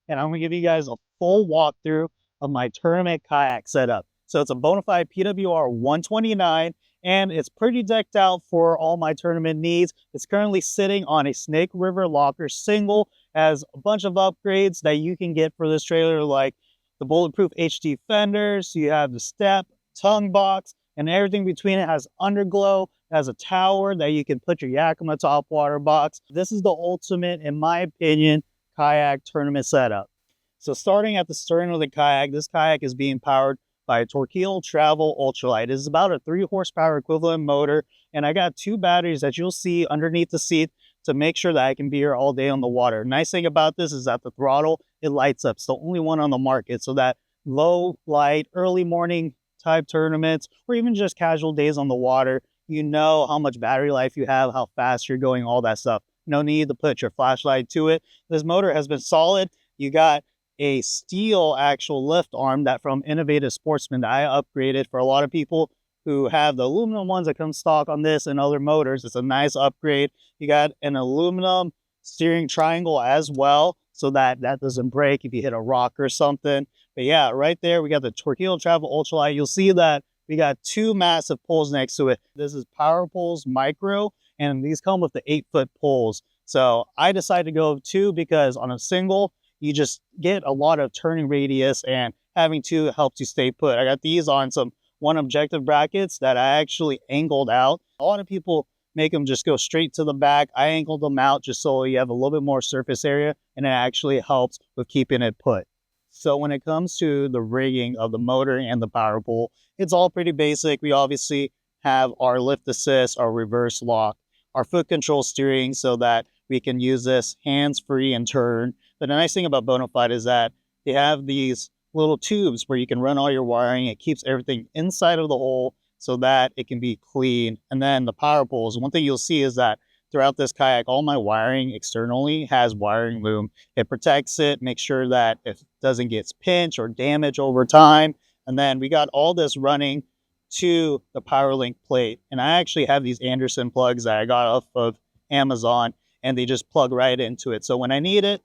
and I'm gonna give you guys a full walkthrough of my tournament kayak setup. So it's a Bonafide PWR129, and it's pretty decked out for all my tournament needs. It's currently sitting on a Snake River locker single, has a bunch of upgrades that you can get for this trailer, like the bulletproof HD fenders, you have the step, tongue box, and everything between it has underglow. It has a tower that you can put your Yakima top water box. This is the ultimate, in my opinion, kayak tournament setup. So starting at the stern of the kayak, this kayak is being powered by a Torquedo Travel Ultralight. It's about a 3 horsepower equivalent motor, and I got 2 batteries that you'll see underneath the seat to make sure that I can be here all day on the water. Nice thing about this is that the throttle, it lights up. It's the only one on the market, so that low light, early morning type tournaments, or even just casual days on the water, you know how much battery life you have, how fast you're going, all that stuff. No need to put your flashlight to it. This motor has been solid. You got a steel actual lift arm that from Innovative Sportsman that I upgraded for a lot of people who have the aluminum ones that come stock on this and other motors. It's a nice upgrade. You got an aluminum steering triangle as well, so that doesn't break if you hit a rock or something. But yeah, right there, we got the Torquedo Travel Ultralight. You'll see that we got 2 massive poles next to it. This is Power Poles Micro, and these come with the 8-foot poles. So I decided to go with 2 because on a single, you just get a lot of turning radius, and having 2 helps you stay put. I got these on some one objective brackets that I actually angled out. A lot of people make them just go straight to the back. I angled them out just so you have a little bit more surface area, and it actually helps with keeping it put. So when it comes to the rigging of the motor and the power pole, it's all pretty basic. We obviously have our lift assist, our reverse lock, our foot control steering so that we can use this hands-free and turn. But the nice thing about Bonafide is that they have these little tubes where you can run all your wiring. It keeps everything inside of the hole so that it can be clean. And then the power poles, one thing you'll see is that throughout this kayak, all my wiring externally has wiring loom. It protects it, makes sure that it doesn't get pinched or damaged over time. And then we got all this running to the power link plate. And I actually have these Anderson plugs that I got off of Amazon, and they just plug right into it. So when I need it,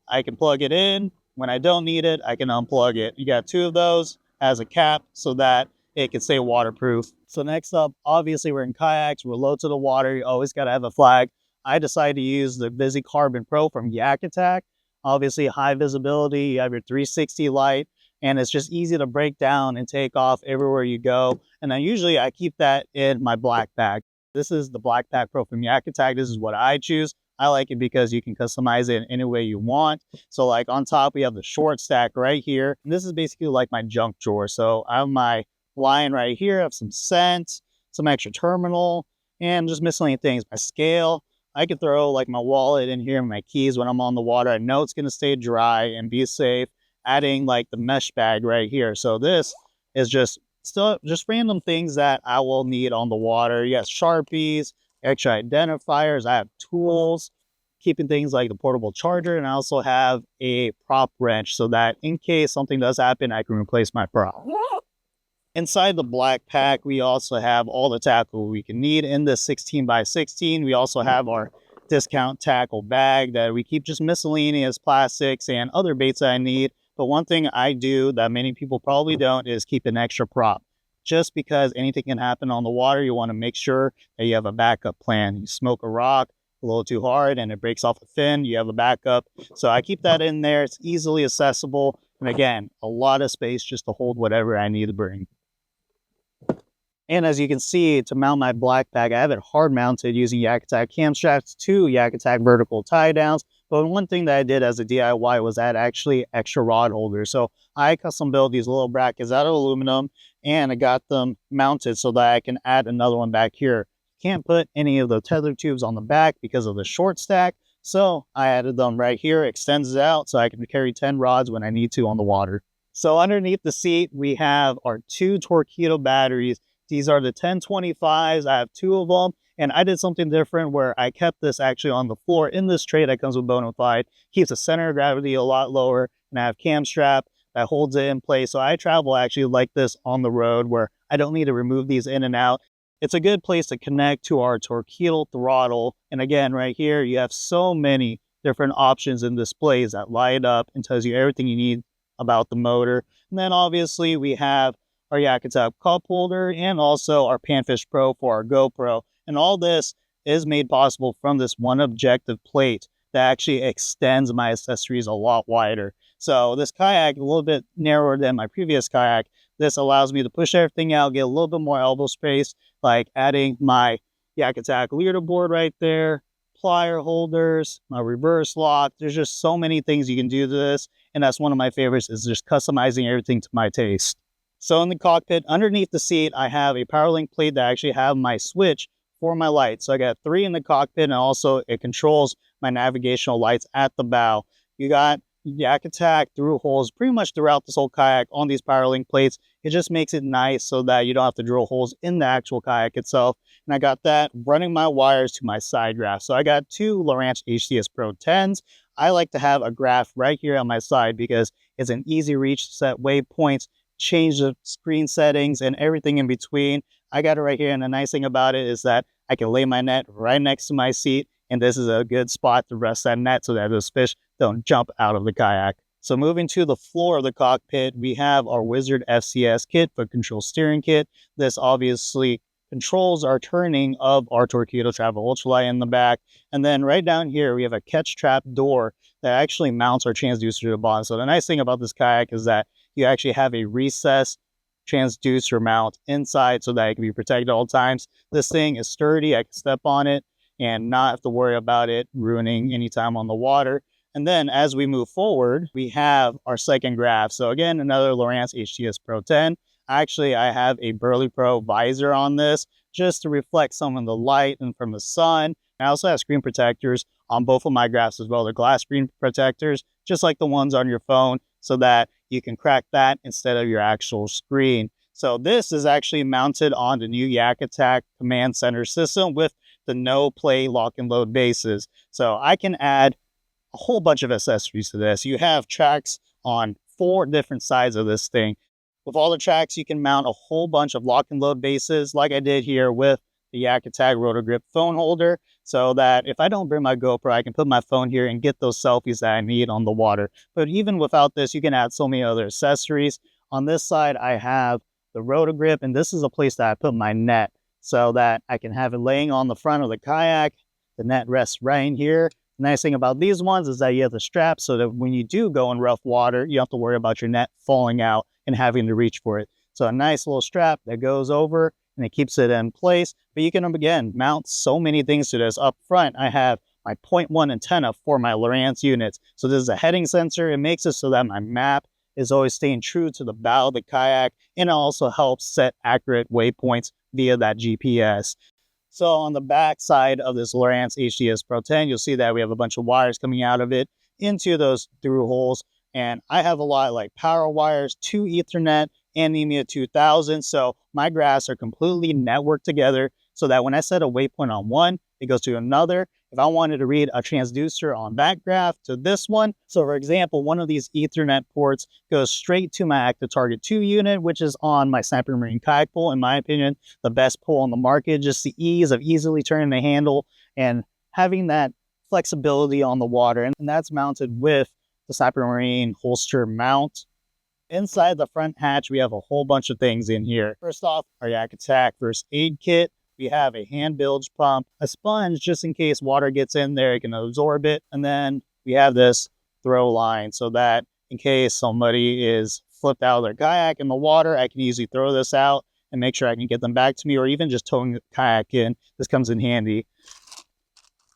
I can plug it in. When I don't need it, I can unplug it. You got 2 of those, has a cap so that it can stay waterproof. So next up, obviously we're in kayaks, we're low to the water, you always gotta have a flag. I decided to use the Visi Carbon Pro from Yak Attack. Obviously high visibility, you have your 360 light, and it's just easy to break down and take off everywhere you go. And then usually I keep that in my black bag. This is the Black Pack Pro from Yak Attack. This is what I choose. I like it because you can customize it in any way you want. So like on top, we have the short stack right here. And this is basically like my junk drawer. So I have my line right here. I have some scent, some extra terminal, and just miscellaneous things. My scale. I could throw like my wallet in here and my keys when I'm on the water. I know it's going to stay dry and be safe. Adding like the mesh bag right here. So this is just random things that I will need on the water. Yes, Sharpies, extra identifiers. I have tools, keeping things like the portable charger, and I also have a prop wrench so that in case something does happen, I can replace my prop. Inside the black pack, we also have all the tackle we can need in this 16x16. We also have our discount tackle bag that we keep just miscellaneous plastics and other baits that I need. But one thing I do that many people probably don't is keep an extra prop. Just because anything can happen on the water, you want to make sure that you have a backup plan. You smoke a rock a little too hard and it breaks off the fin, you have a backup. So I keep that in there. It's easily accessible. And again, a lot of space just to hold whatever I need to bring. And as you can see, to mount my black bag, I have it hard mounted using Yak Attack cam straps, 2 Yak Attack vertical tie downs. But one thing that I did as a DIY was add actually extra rod holders. So I custom built these little brackets out of aluminum, and I got them mounted so that I can add another one back here. Can't put any of the tether tubes on the back because of the short stack. So I added them right here, extends it out so I can carry 10 rods when I need to on the water. So underneath the seat, we have our 2 Torquedo batteries. These are the 1025s. I have 2 of them. And I did something different where I kept this actually on the floor in this tray that comes with Bonafide. Keeps the center of gravity a lot lower. And I have cam strap that holds it in place. So I travel actually like this on the road where I don't need to remove these in and out. It's a good place to connect to our Torquedo throttle. And again, right here, you have so many different options and displays that light up and tells you everything you need about the motor. And then obviously we have our Yak Attack cup holder and also our Panfish Pro for our GoPro. And all this is made possible from this one objective plate that actually extends my accessories a lot wider. So this kayak, a little bit narrower than my previous kayak, this allows me to push everything out, get a little bit more elbow space, like adding my Yak Attack leaderboard right there, plier holders, my reverse lock. There's just so many things you can do to this, and that's one of my favorites, is just customizing everything to my taste. So in the cockpit, underneath the seat, I have a PowerLink plate that actually have my switch for my lights. So I got 3 in the cockpit, and also it controls my navigational lights at the bow. You got Yak Attack through holes pretty much throughout this whole kayak on these PowerLink plates. It just makes it nice so that you don't have to drill holes in the actual kayak itself. And I got that running my wires to my side graph. So I got 2 Lowrance HTS Pro 10s. I like to have a graph right here on my side because it's an easy reach to set waypoints, change the screen settings, and everything in between. I got it right here, and the nice thing about it is that I can lay my net right next to my seat, and this is a good spot to rest that net so that those fish don't jump out of the kayak. So moving to the floor of the cockpit, we have our Wizard FCS kit, foot control steering kit. This obviously controls our turning of our Torpedo Travel Ultralight in the back. And then right down here, we have a catch trap door that actually mounts our transducer to the bottom. So the nice thing about this kayak is that you actually have a recessed transducer mount inside so that it can be protected at all times. This thing is sturdy. I can step on it and not have to worry about it ruining any time on the water. And then as we move forward, we have our second graph. So again, another Lowrance HTS Pro 10. Actually, I have a Burley Pro visor on this just to reflect some of the light and from the sun. I also have screen protectors on both of my graphs as well. They're glass screen protectors, just like the ones on your phone, so that you can crack that instead of your actual screen. So this is actually mounted on the new Yak Attack command center system with the no play lock and load bases. So I can add a whole bunch of accessories to this. You have tracks on 4 different sides of this thing. With all the tracks, you can mount a whole bunch of lock and load bases like I did here with the Yak Attack Rotor Grip phone holder, so that if I don't bring my GoPro, I can put my phone here and get those selfies that I need on the water. But even without this, you can add so many other accessories. On this side, I have the Rotor Grip, and this is a place that I put my net so that I can have it laying on the front of the kayak. The net rests right in here. The nice thing about these ones is that you have the strap so that when you do go in rough water, you don't have to worry about your net falling out and having to reach for it. So a nice little strap that goes over and it keeps it in place. But you can, again, mount so many things to this. Up front, I have my 0.1 antenna for my Lowrance units. So this is a heading sensor. It makes it so that my map is always staying true to the bow of the kayak, and it also helps set accurate waypoints via that GPS. So on the back side of this Lowrance HTS Pro 10, you'll see that we have a bunch of wires coming out of it into those through holes. And I have a lot like power wires, 2 Ethernet, and EMEA 2000. So my graphs are completely networked together so that when I set a waypoint on one, it goes to another. If I wanted to read a transducer on that graph to this one, so for example, one of these Ethernet ports goes straight to my Active Target 2 unit, which is on my Sniper Marine kayak pole. In my opinion, the best pole on the market, just the ease of easily turning the handle and having that flexibility on the water. And that's mounted with the Sniper Marine holster mount. Inside the front hatch, we have a whole bunch of things in here. First off, our Yak Attack first aid kit. We have a hand bilge pump, a sponge just in case water gets in there, it can absorb it. And then we have this throw line so that in case somebody is flipped out of their kayak in the water, I can easily throw this out and make sure I can get them back to me, or even just towing the kayak in. This comes in handy.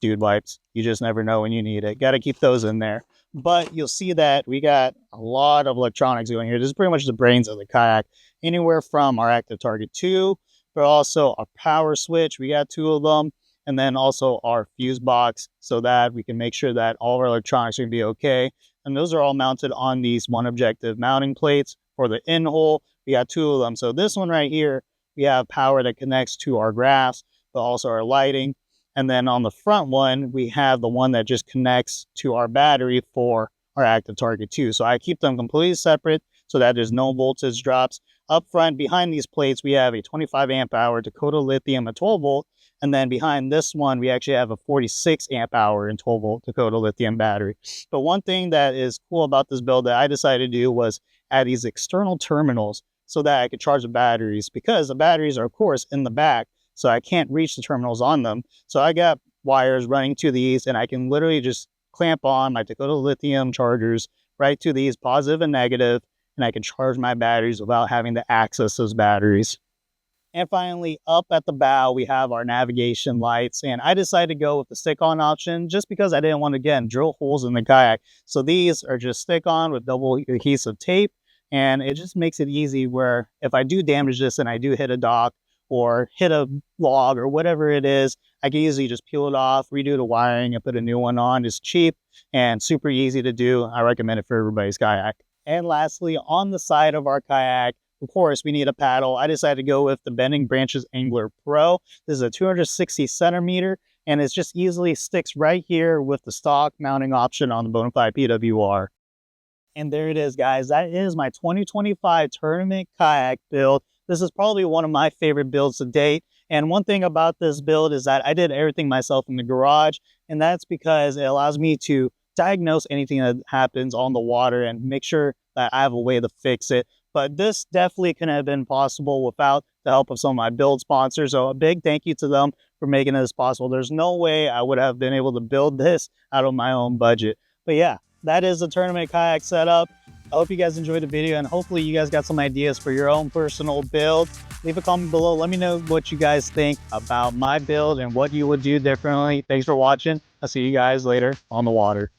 Dude wipes. You just never know when you need it. Got to keep those in there. But you'll see that we got a lot of electronics going here. This is pretty much the brains of the kayak. Anywhere from our Active Target 2, but also a power switch. We got 2 of them. And then also our fuse box so that we can make sure that all of our electronics are going to be okay. And those are all mounted on these one objective mounting plates. For the in hole, we got 2 of them. So this one right here, we have power that connects to our graphs, but also our lighting. And then on the front one, we have the one that just connects to our battery for our Active Target 2. So I keep them completely separate so that there's no voltage drops. Up front, behind these plates, we have a 25 amp hour Dakota Lithium, a 12 volt, And then behind this one, we actually have a 46 amp hour and 12 volt Dakota lithium battery. But one thing that is cool about this build that I decided to do was add these external terminals so that I could charge the batteries, because the batteries are of course in the back, so I can't reach the terminals on them. So I got wires running to these, and I can literally just clamp on my Dakota lithium chargers right to these, positive and negative, and I can charge my batteries without having to access those batteries. And finally, up at the bow, we have our navigation lights, and I decided to go with the stick-on option just because I didn't want to, again, drill holes in the kayak. So these are just stick-on with double adhesive tape, and it just makes it easy where if I do damage this and I do hit a dock or hit a log or whatever it is, I can easily just peel it off, redo the wiring, and put a new one on. It's cheap and super easy to do. I recommend it for everybody's kayak. And lastly, on the side of our kayak, of course, we need a paddle. I decided to go with the Bending Branches Angler Pro. This is a 260 centimeter, and it just easily sticks right here with the stock mounting option on the Bonafide PWR. And there it is, guys. That is my 2025 tournament kayak build. This is probably one of my favorite builds to date. And one thing about this build is that I did everything myself in the garage, and that's because it allows me to diagnose anything that happens on the water and make sure that I have a way to fix it. But this definitely couldn't have been possible without the help of some of my build sponsors. So a big thank you to them for making this possible. There's no way I would have been able to build this out of my own budget. But yeah, that is the tournament kayak setup. I hope you guys enjoyed the video, and hopefully you guys got some ideas for your own personal build. Leave a comment below. Let me know what you guys think about my build and what you would do differently. Thanks for watching. I'll see you guys later on the water.